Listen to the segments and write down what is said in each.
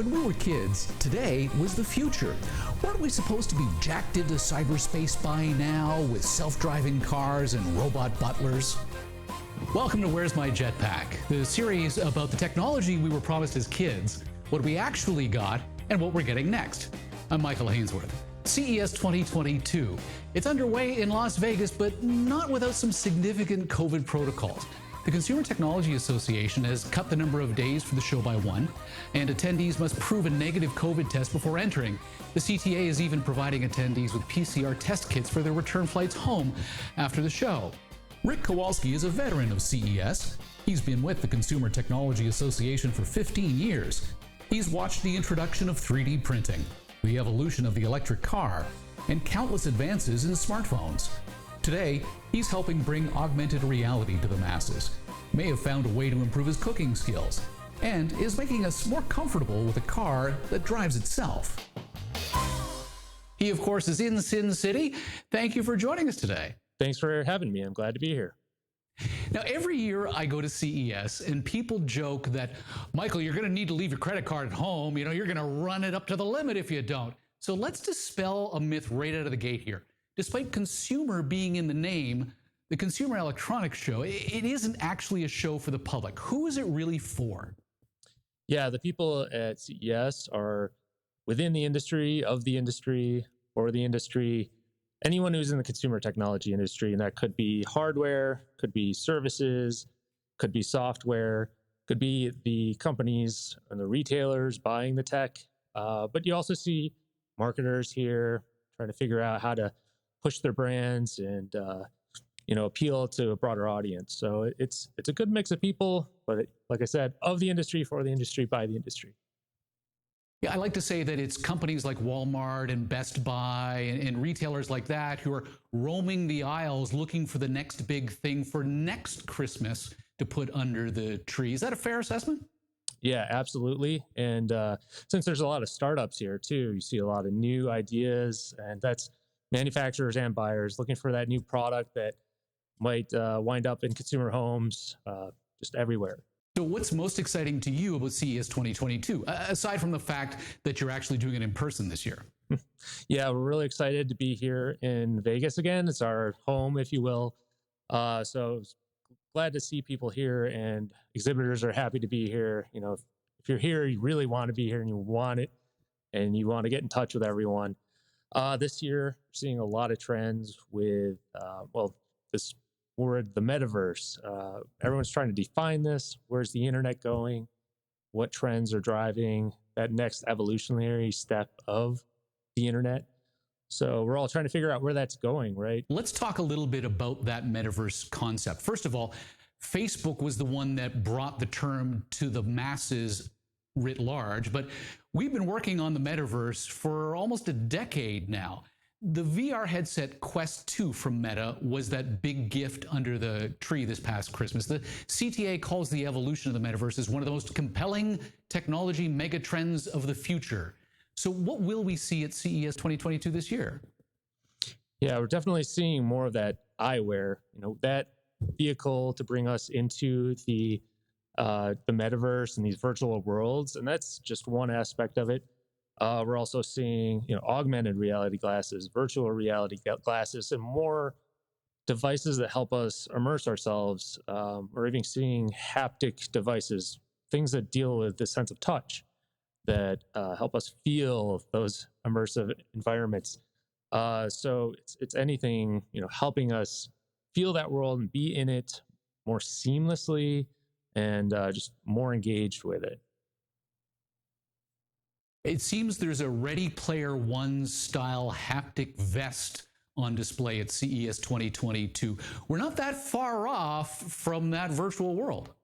When we were kids, today was the future. Weren't we supposed to be jacked into cyberspace by now with self-driving cars and robot butlers? Welcome to Where's My Jetpack, the series about the technology we were promised as kids, what we actually got, and what we're getting next. I'm Michael Hainsworth. CES 2022. It's underway in Las Vegas, but not without some significant COVID protocols. The Consumer Technology Association has cut the number of days for the show by one, and attendees must prove a negative COVID test before entering. The CTA is even providing attendees with PCR test kits for their return flights home after the show. Rick Kowalski is a veteran of CES. He's been with the Consumer Technology Association for 15 years. He's watched the introduction of 3D printing, the evolution of the electric car, and countless advances in smartphones. Today, he's helping bring augmented reality to the masses, may have found a way to improve his cooking skills, and is making us more comfortable with a car that drives itself. He, of course, is in Sin City. Thank you for joining us today. Thanks for having me. I'm glad to be here. Now, every year I go to CES and people joke that, Michael, you're going to need to leave your credit card at home. You know, you're going to run it up to the limit if you don't. So let's dispel a myth right out of the gate here. Despite consumer being in the name, the Consumer Electronics Show, it isn't actually a show for the public. Who is it really for? Yeah, the people at CES are within the industry, of the industry, or the industry, anyone who's in the consumer technology industry, and that could be hardware, could be services, could be software, could be the companies and the retailers buying the tech. But you also see marketers here trying to figure out how to push their brands and appeal to a broader audience. So it's a good mix of people, but like I said, of the industry, for the industry, by the industry. Yeah, I like to say that it's companies like Walmart and Best Buy and retailers like that who are roaming the aisles looking for the next big thing for next Christmas to put under the tree. Is that a fair assessment? Yeah, absolutely. And since there's a lot of startups here too, you see a lot of new ideas, and that's manufacturers and buyers looking for that new product that might wind up in consumer homes, just everywhere. So what's most exciting to you about CES 2022, aside from the fact that you're actually doing it in person this year? Yeah, we're really excited to be here in Vegas again. It's our home, if you will. So glad to see people here, and exhibitors are happy to be here. You know, if you're here, you really want to be here and you want it, and you want to get in touch with everyone. This year, we're seeing a lot of trends with, this word, the metaverse. Everyone's trying to define this. Where's the internet going? What trends are driving that next evolutionary step of the internet? So we're all trying to figure out where that's going, right? Let's talk a little bit about that metaverse concept. First of all, Facebook was the one that brought the term to the masses writ large, but we've been working on the metaverse for almost a decade now. The VR headset Quest 2 from Meta was that big gift under the tree this past Christmas. The CTA calls the evolution of the metaverse as one of the most compelling technology megatrends of the future. So what will we see at CES 2022 this year? Yeah, we're definitely seeing more of that eyewear, that vehicle to bring us into the metaverse and these virtual worlds. And that's just one aspect of it. We're also seeing, augmented reality glasses, virtual reality glasses, and more devices that help us immerse ourselves. We're even seeing haptic devices, things that deal with the sense of touch that help us feel those immersive environments. So it's anything, helping us feel that world and be in it more seamlessly and just more engaged with it. It seems there's a Ready Player One style haptic vest on display at CES 2022. We're not that far off from that virtual world.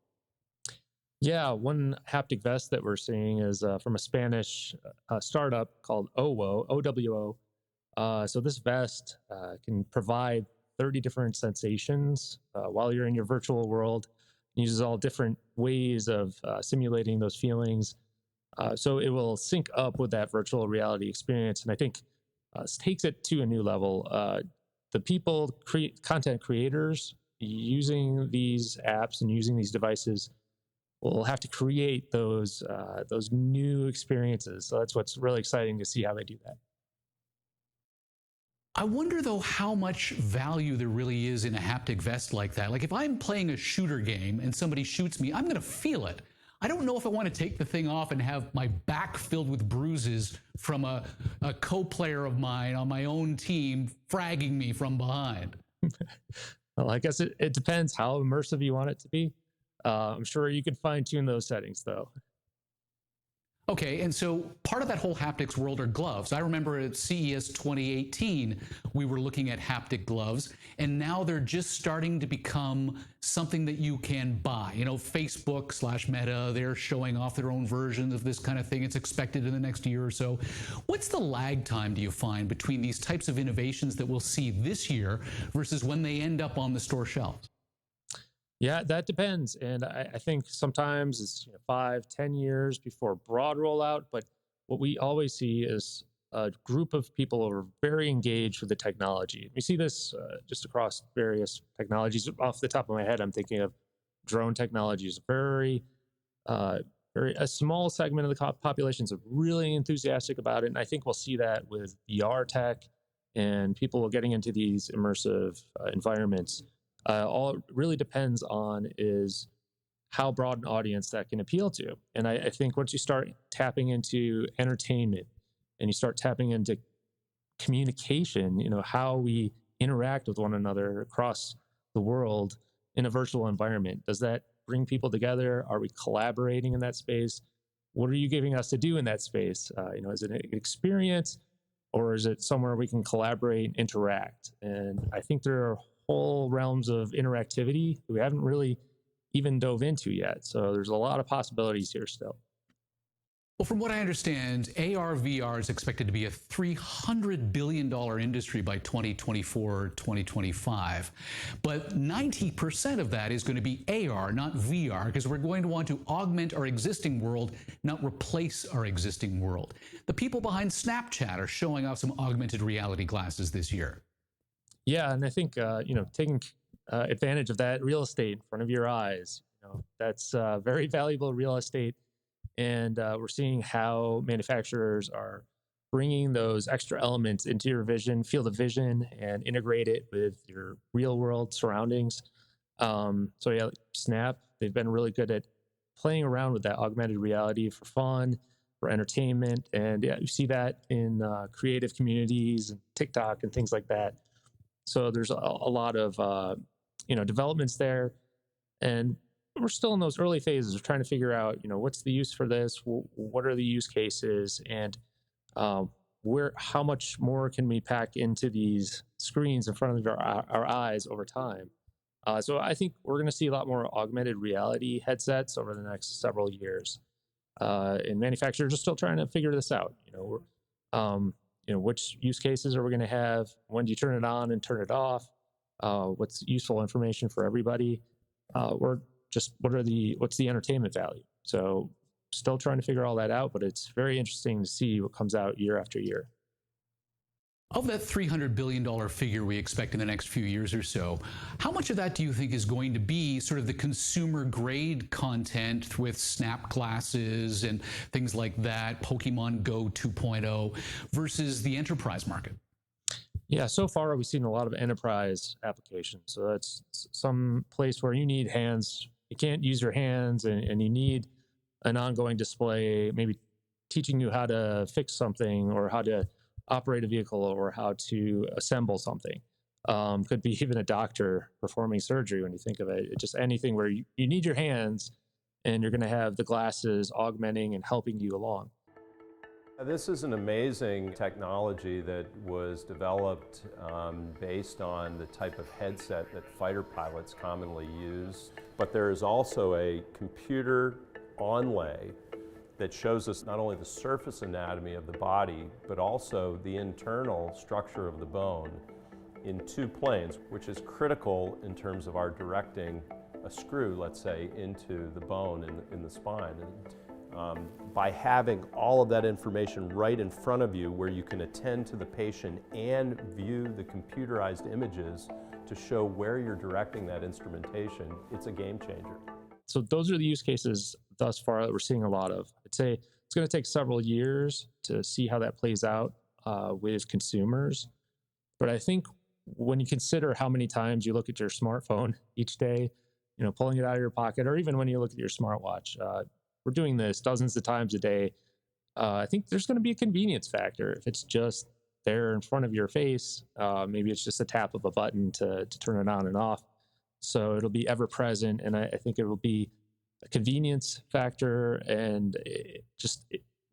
Yeah, one haptic vest that we're seeing is from a Spanish startup called OWO. So this vest can provide 30 different sensations while you're in your virtual world. It uses all different ways of simulating those feelings. So it will sync up with that virtual reality experience. And I think this takes it to a new level. The people, content creators using these apps and using these devices will have to create those new experiences. So that's what's really exciting to see how they do that. I wonder, though, how much value there really is in a haptic vest like that. Like, if I'm playing a shooter game and somebody shoots me, I'm going to feel it. I don't know if I want to take the thing off and have my back filled with bruises from a co-player of mine on my own team fragging me from behind. Well, I guess it depends how immersive you want it to be. I'm sure you can fine-tune those settings, though. Okay, and so part of that whole haptics world are gloves. I remember at CES 2018, we were looking at haptic gloves, and now they're just starting to become something that you can buy. You know, Facebook/Meta, they're showing off their own versions of this kind of thing. It's expected in the next year or so. What's the lag time, do you find, between these types of innovations that we'll see this year versus when they end up on the store shelves? Yeah, that depends. And I think sometimes it's 5, 10 years before broad rollout. But what we always see is a group of people who are very engaged with the technology. We see this just across various technologies. Off the top of my head, I'm thinking of drone technologies. Very a small segment of the population is really enthusiastic about it. And I think we'll see that with VR tech and people getting into these immersive environments. All it really depends on is how broad an audience that can appeal to. And I think once you start tapping into entertainment and you start tapping into communication, how we interact with one another across the world in a virtual environment, does that bring people together? Are we collaborating in that space? What are you giving us to do in that space? Is it an experience, or is it somewhere we can collaborate, interact? And I think there are whole realms of interactivity we haven't really even dove into yet. So there's a lot of possibilities here still. Well, from what I understand, AR/VR is expected to be a $300 billion industry by 2024, 2025. But 90% of that is going to be AR, not VR, because we're going to want to augment our existing world, not replace our existing world. The people behind Snapchat are showing off some augmented reality glasses this year. Yeah, and I think taking advantage of that real estate in front of your eyes, that's very valuable real estate, and we're seeing how manufacturers are bringing those extra elements into your vision, field of vision, and integrate it with your real world surroundings. So yeah, Snap, they've been really good at playing around with that augmented reality for fun, for entertainment, and yeah, you see that in creative communities and TikTok and things like that. So there's a lot of developments there, and we're still in those early phases of trying to figure out what's the use for this, what are the use cases, and how much more can we pack into these screens in front of our eyes over time. So I think we're going to see a lot more augmented reality headsets over the next several years, and manufacturers are still trying to figure this out. Which use cases are we going to have? When do you turn it on and turn it off? What's useful information for everybody? What's the entertainment value? So still trying to figure all that out, but it's very interesting to see what comes out year after year. Of that $300 billion figure we expect in the next few years or so, how much of that do you think is going to be sort of the consumer grade content with Snap glasses and things like that, Pokemon Go 2.0, versus the enterprise market? Yeah, so far we've seen a lot of enterprise applications. So that's some place where you need hands. You can't use your hands, and you need an ongoing display, maybe teaching you how to fix something or how to operate a vehicle or how to assemble something. Could be even a doctor performing surgery when you think of it. Just anything where you need your hands, and you're going to have the glasses augmenting and helping you along. This is an amazing technology that was developed based on the type of headset that fighter pilots commonly use. But there is also a computer onlay that shows us not only the surface anatomy of the body, but also the internal structure of the bone in 2 planes, which is critical in terms of our directing a screw, let's say, into the bone in the spine. And, by having all of that information right in front of you, where you can attend to the patient and view the computerized images to show where you're directing that instrumentation, it's a game changer. So those are the use cases thus far that we're seeing a lot of. I'd say it's going to take several years to see how that plays out with consumers. But I think when you consider how many times you look at your smartphone each day, pulling it out of your pocket, or even when you look at your smartwatch, we're doing this dozens of times a day. I think there's going to be a convenience factor. If it's just there in front of your face, maybe it's just a tap of a button to turn it on and off. So it'll be ever present. And I think it will be a convenience factor, and it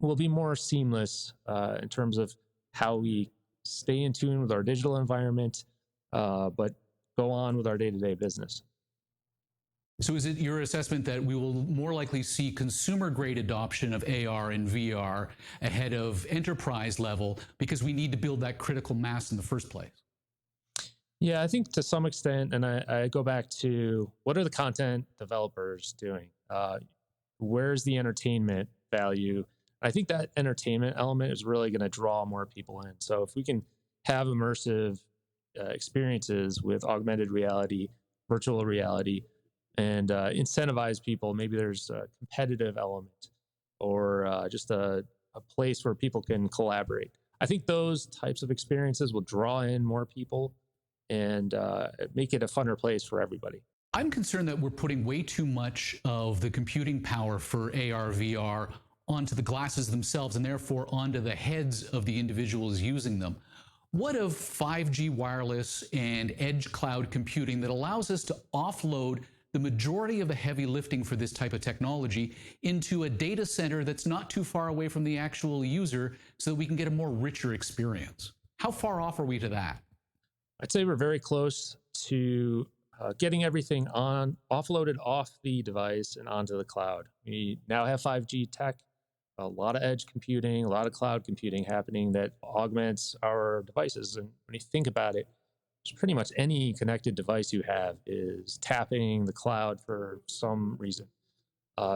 will be more seamless in terms of how we stay in tune with our digital environment, but go on with our day-to-day business. So is it your assessment that we will more likely see consumer-grade adoption of AR and VR ahead of enterprise level because we need to build that critical mass in the first place? Yeah, I think to some extent, and I go back to what are the content developers doing? Where's the entertainment value? I think that entertainment element is really going to draw more people in. So if we can have immersive experiences with augmented reality, virtual reality, and incentivize people, maybe there's a competitive element or just a place where people can collaborate. I think those types of experiences will draw in more people and make it a funner place for everybody. I'm concerned that we're putting way too much of the computing power for AR, VR onto the glasses themselves and therefore onto the heads of the individuals using them. What of 5G wireless and edge cloud computing that allows us to offload the majority of the heavy lifting for this type of technology into a data center that's not too far away from the actual user so that we can get a more richer experience? How far off are we to that? I'd say we're very close to getting everything offloaded off the device and onto the cloud. We now have 5G tech, a lot of edge computing, a lot of cloud computing happening that augments our devices. And when you think about it, pretty much any connected device you have is tapping the cloud for some reason.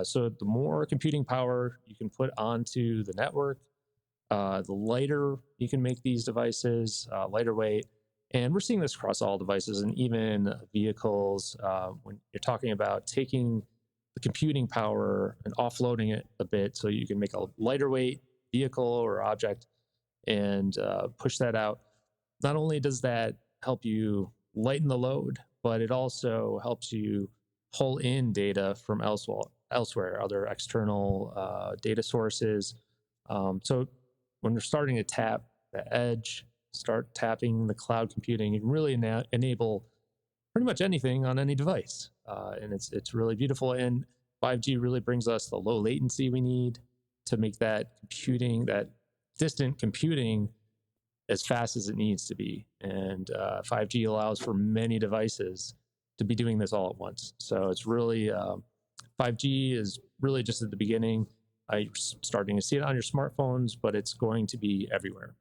So the more computing power you can put onto the network, the lighter you can make these devices, lighter weight. And we're seeing this across all devices and even vehicles. When you're talking about taking the computing power and offloading it a bit so you can make a lighter weight vehicle or object and push that out. Not only does that help you lighten the load, but it also helps you pull in data from elsewhere, other external data sources. So when you're starting to tap the edge, start tapping the cloud computing, you can really enable pretty much anything on any device. And it's really beautiful. And 5G really brings us the low latency we need to make that computing, that distant computing, as fast as it needs to be. And 5G allows for many devices to be doing this all at once. So it's really, 5G is really just at the beginning. I'm starting to see it on your smartphones, but it's going to be everywhere.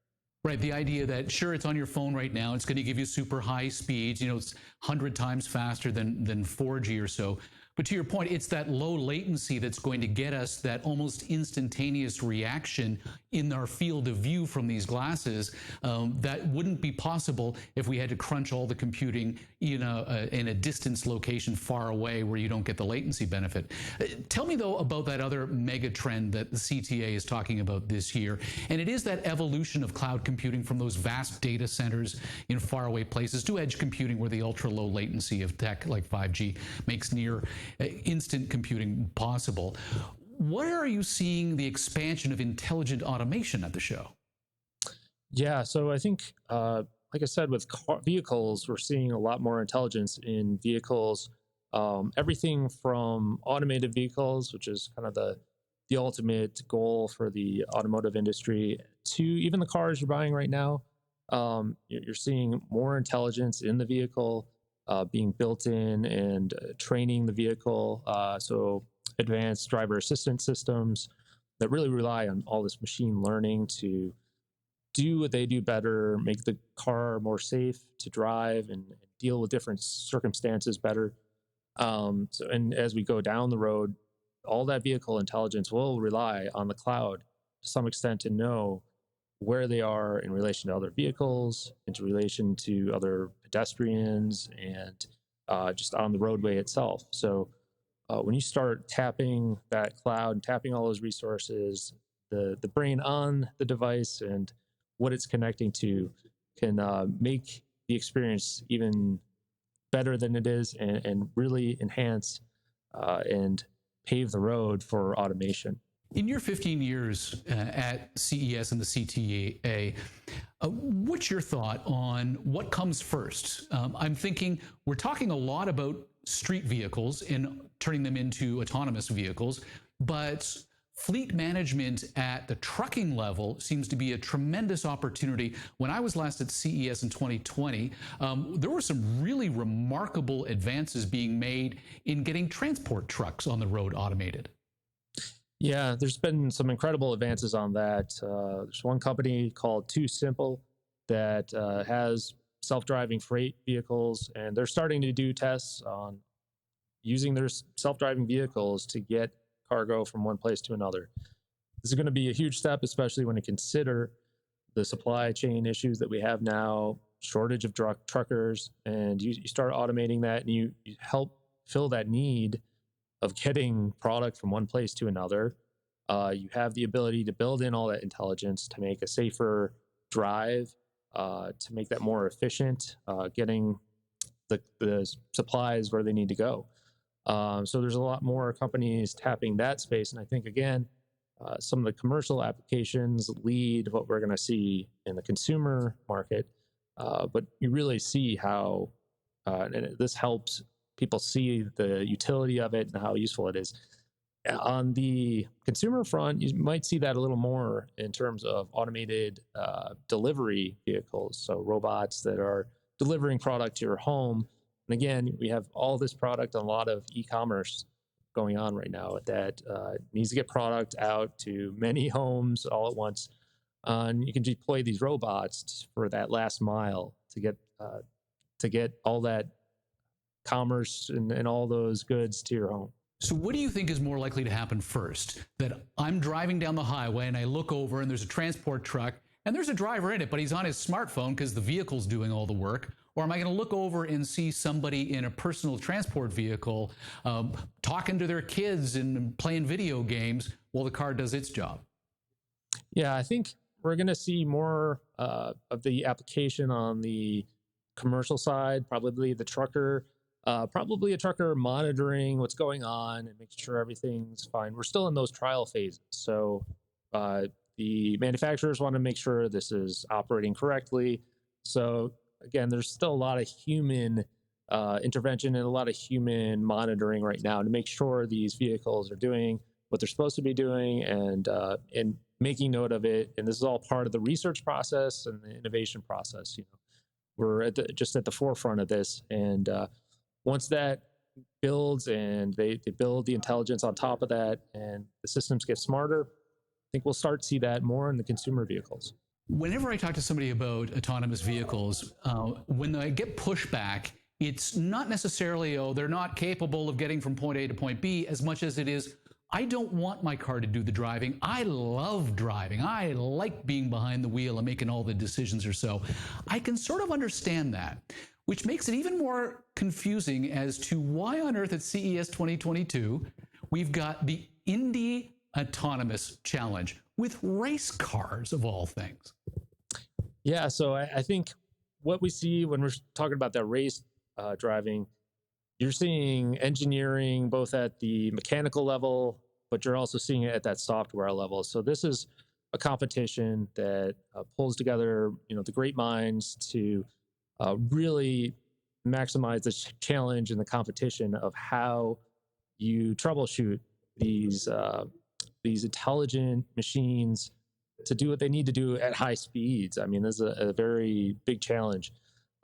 Right, the idea that, sure, it's on your phone right now, it's going to give you super high speeds, it's 100 times faster than 4G or so. But to your point, it's that low latency that's going to get us that almost instantaneous reaction in our field of view from these glasses that wouldn't be possible if we had to crunch all the computing in a distance location far away where you don't get the latency benefit. Tell me, though, about that other mega trend that the CTA is talking about this year, and it is that evolution of cloud computing from those vast data centers in faraway places to edge computing where the ultra-low latency of tech like 5G makes near instant computing possible. Where are you seeing the expansion of intelligent automation at the show? Yeah, so I think, like I said, with vehicles, we're seeing a lot more intelligence in vehicles. Everything from automated vehicles, which is kind of the ultimate goal for the automotive industry, to even the cars you're buying right now. You're seeing more intelligence in the vehicle being built in and training the vehicle. So advanced driver assistance systems that really rely on all this machine learning to do what they do better, make the car more safe to drive and deal with different circumstances better. And as we go down the road, all that vehicle intelligence will rely on the cloud to some extent to know where they are in relation to other vehicles, into relation to other pedestrians, and just on the roadway itself. So when you start tapping that cloud and tapping all those resources, the brain on the device and what it's connecting to can make the experience even better than it is, and really enhance and pave the road for automation. In your 15 years at CES and the CTA, what's your thought on what comes first? I'm thinking we're talking a lot about street vehicles and turning them into autonomous vehicles, but fleet management at the trucking level seems to be a tremendous opportunity. When I was last at CES in 2020, there were some really remarkable advances being made in getting transport trucks on the road automated. Yeah, there's been some incredible advances on that. There's one company called Too Simple that has self-driving freight vehicles, and they're starting to do tests on using their self-driving vehicles to get cargo from one place to another. This is going to be a huge step, especially when you consider the supply chain issues that we have now, shortage of truckers, and you start automating that, and you help fill that need of getting product from one place to another. You have the ability to build in all that intelligence to make a safer drive, to make that more efficient, getting the supplies where they need to go. So there's a lot more companies tapping that space. And I think, again, some of the commercial applications lead what we're going to see in the consumer market. But you really see how and this helps people see the utility of it and how useful it is. On the consumer front, you might see that a little more in terms of automated delivery vehicles. So robots that are delivering product to your home. And again, we have all this product, a lot of e-commerce going on right now that needs to get product out to many homes all at once. And you can deploy these robots for that last mile to get all that commerce and all those goods to your home. So what do you think is more likely to happen first? That I'm driving down the highway and I look over and there's a transport truck and there's a driver in it, but he's on his smartphone because the vehicle's doing all the work? Or am I going to look over and see somebody in a personal transport vehicle talking to their kids and playing video games while the car does its job? Yeah, I think we're going to see more of the application on the commercial side, probably the trucker. Probably a trucker monitoring what's going on and making sure everything's fine. We're still in those trial phases. So the manufacturers want to make sure this is operating correctly. So again, there's still a lot of human intervention and a lot of human monitoring right now to make sure these vehicles are doing what they're supposed to be doing and making note of it. And this is all part of the research process and the innovation process. We're just at the forefront of this. And once that builds and they build the intelligence on top of that and the systems get smarter, I think we'll start to see that more in the consumer vehicles. Whenever I talk to somebody about autonomous vehicles, when I get pushback, it's not necessarily, they're not capable of getting from point A to point B, as much as it is, I don't want my car to do the driving. I love driving. I like being behind the wheel and making all the decisions or so. I can sort of understand that, which makes it even more confusing as to why on earth at CES 2022, we've got the Indy Autonomous Challenge with race cars of all things. Yeah, so I think what we see when we're talking about that race driving, you're seeing engineering both at the mechanical level, but you're also seeing it at that software level. So this is a competition that pulls together, the great minds to really maximize the challenge and the competition of how you troubleshoot these intelligent machines to do what they need to do at high speeds. I mean, this is a very big challenge.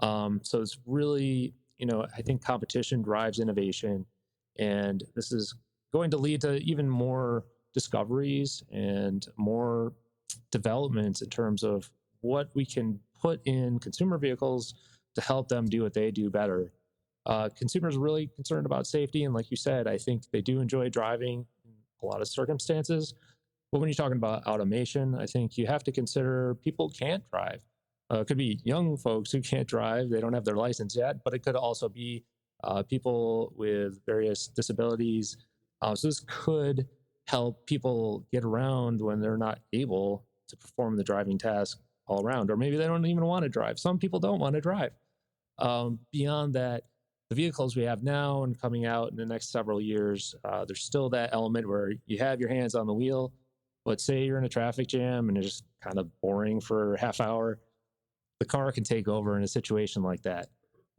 So it's really, I think competition drives innovation, and this is going to lead to even more discoveries and more developments in terms of what we can put in consumer vehicles to help them do what they do better. Consumers are really concerned about safety, and like you said, I think they do enjoy driving in a lot of circumstances. But when you're talking about automation, I think you have to consider people can't drive. It could be young folks who can't drive; they don't have their license yet. But it could also be people with various disabilities. So this could help people get around when they're not able to perform the driving task all around, or maybe they don't even want to drive. Some people don't want to drive. Beyond that, the vehicles we have now and coming out in the next several years, there's still that element where you have your hands on the wheel, but say you're in a traffic jam and it's just kind of boring for a half hour, the car can take over in a situation like that.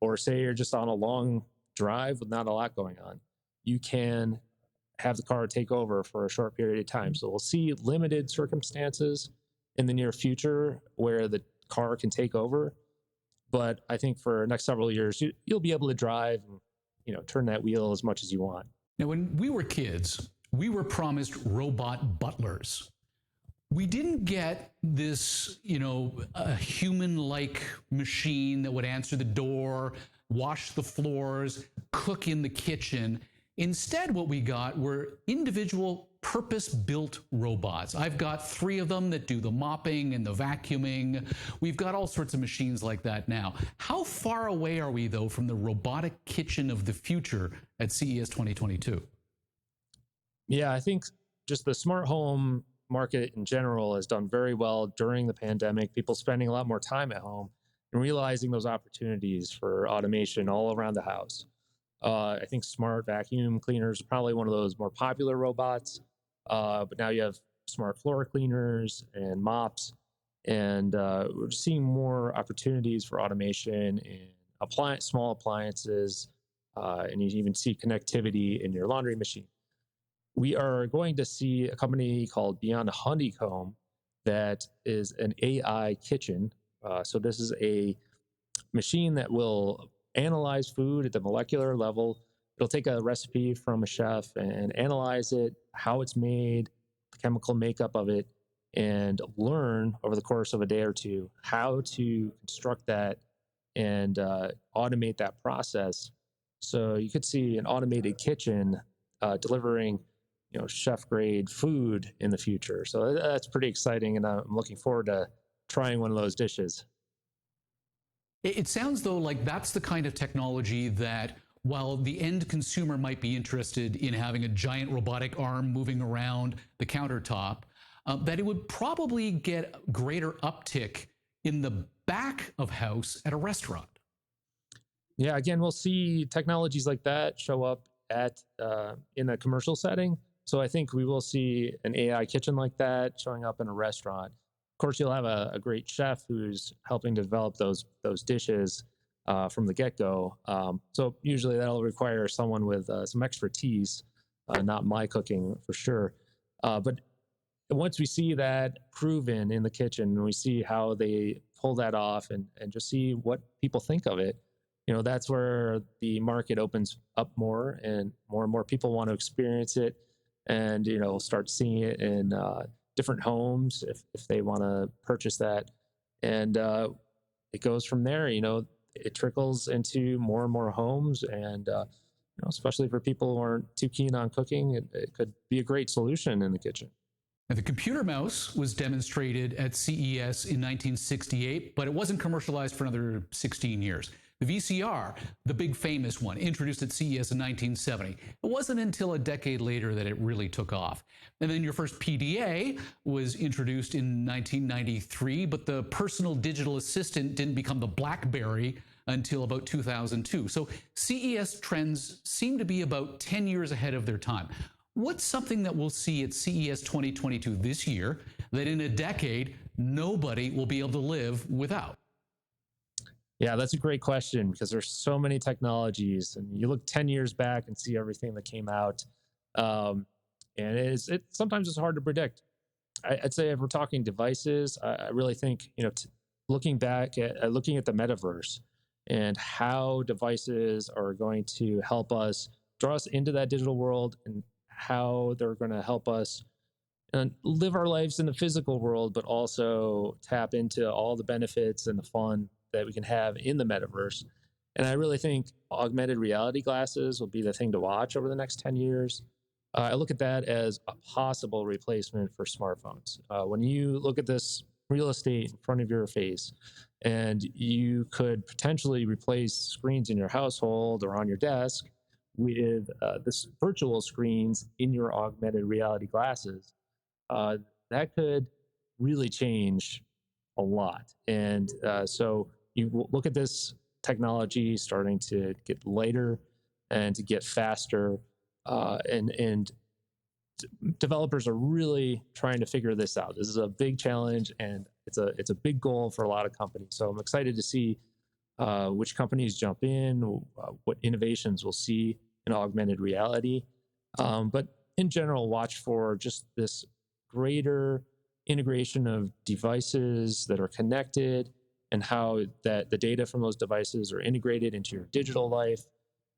Or say you're just on a long drive with not a lot going on, you can have the car take over for a short period of time. So we'll see limited circumstances in the near future where the car can take over. But I think for the next several years, you'll be able to drive and, turn that wheel as much as you want. Now, when we were kids, we were promised robot butlers. We didn't get this, a human-like machine that would answer the door, wash the floors, cook in the kitchen. Instead, what we got were individual purpose-built robots. I've got 3 of them that do the mopping and the vacuuming. We've got all sorts of machines like that now. How far away are we, though, from the robotic kitchen of the future at CES 2022? Yeah, I think just the smart home market in general has done very well during the pandemic. People spending a lot more time at home and realizing those opportunities for automation all around the house. I think smart vacuum cleaners are probably one of those more popular robots. But now you have smart floor cleaners and mops, and we're just seeing more opportunities for automation in small appliances, and you even see connectivity in your laundry machine. We are going to see a company called Beyond Honeycomb that is an AI kitchen. So this is a machine that will analyze food at the molecular level. It'll take a recipe from a chef and analyze it, how it's made, the chemical makeup of it, and learn over the course of a day or two how to construct that and automate that process. So you could see an automated kitchen delivering, chef grade food in the future. So that's pretty exciting, and I'm looking forward to trying one of those dishes. It sounds, though, like that's the kind of technology that, while the end consumer might be interested in having a giant robotic arm moving around the countertop, that it would probably get greater uptick in the back of house at a restaurant. Yeah, again, we'll see technologies like that show up in a commercial setting. So I think we will see an AI kitchen like that showing up in a restaurant. Of course, you'll have a great chef who's helping to develop those dishes from the get-go. So usually that'll require someone with some expertise, not my cooking for sure. But once we see that proven in the kitchen, and we see how they pull that off and just see what people think of it, that's where the market opens up more and more people want to experience it and, start seeing it in different homes if they want to purchase that. And it goes from there. It trickles into more and more homes, and especially for people who aren't too keen on cooking, it could be a great solution in the kitchen. Now, the computer mouse was demonstrated at CES in 1968, but it wasn't commercialized for another 16 years. The VCR, the big famous one, introduced at CES in 1970. It wasn't until a decade later that it really took off. And then your first PDA was introduced in 1993, but the personal digital assistant didn't become the BlackBerry until about 2002. So CES trends seem to be about 10 years ahead of their time. What's something that we'll see at CES 2022 this year that in a decade nobody will be able to live without? Yeah, that's a great question, because there's so many technologies, and you look 10 years back and see everything that came out. And sometimes it's hard to predict. I'd say if we're talking devices, I really think, looking back at looking at the metaverse and how devices are going to help us draw us into that digital world, and how they're going to help us live our lives in the physical world, but also tap into all the benefits and the fun that we can have in the metaverse. And I really think augmented reality glasses will be the thing to watch over the next 10 years. I look at that as a possible replacement for smartphones. When you look at this real estate in front of your face And you could potentially replace screens in your household or on your desk with this virtual screens in your augmented reality glasses. That could really change a lot. And so you look at this technology starting to get lighter and to get faster, and developers are really trying to figure this out. This is a big challenge, and it's a big goal for a lot of companies. So I'm excited to see which companies jump in, what innovations we'll see in augmented reality. But in general, watch for just this greater integration of devices that are connected, and how that the data from those devices are integrated into your digital life,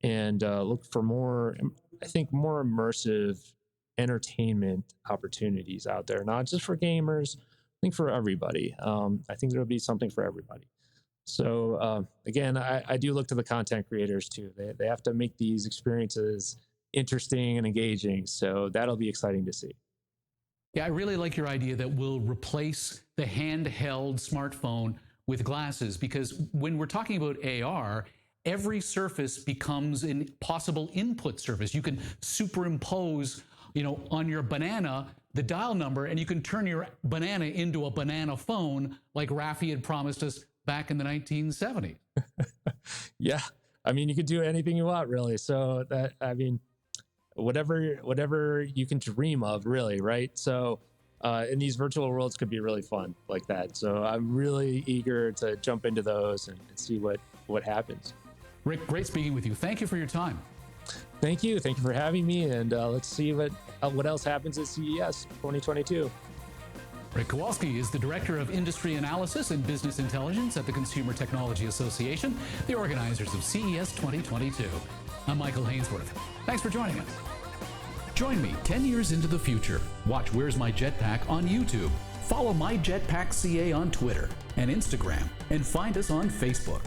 and look for more, I think, more immersive entertainment opportunities out there, not just for gamers, I think for everybody. I think there'll be something for everybody. So again, I do look to the content creators too. They have to make these experiences interesting and engaging. So that'll be exciting to see. Yeah, I really like your idea that we'll replace the handheld smartphone with glasses, because when we're talking about AR, every surface becomes a possible input surface. You can superimpose, on your banana, the dial number, and you can turn your banana into a banana phone like Rafi had promised us back in the 1970s. Yeah. I mean, you could do anything you want, really. So that, I mean, whatever you can dream of, really, right? So and these virtual worlds could be really fun like that. So I'm really eager to jump into those and see what happens. Rick, great speaking with you. Thank you for your time. Thank you for having me, and let's see what else happens at CES 2022. Rick Kowalski is the Director of Industry Analysis and Business Intelligence at the Consumer Technology Association, the organizers of CES 2022. I'm Michael Hainsworth. Thanks for joining us. Join me 10 years into the future. Watch Where's My Jetpack on YouTube. Follow My Jetpack CA on Twitter and Instagram, and find us on Facebook.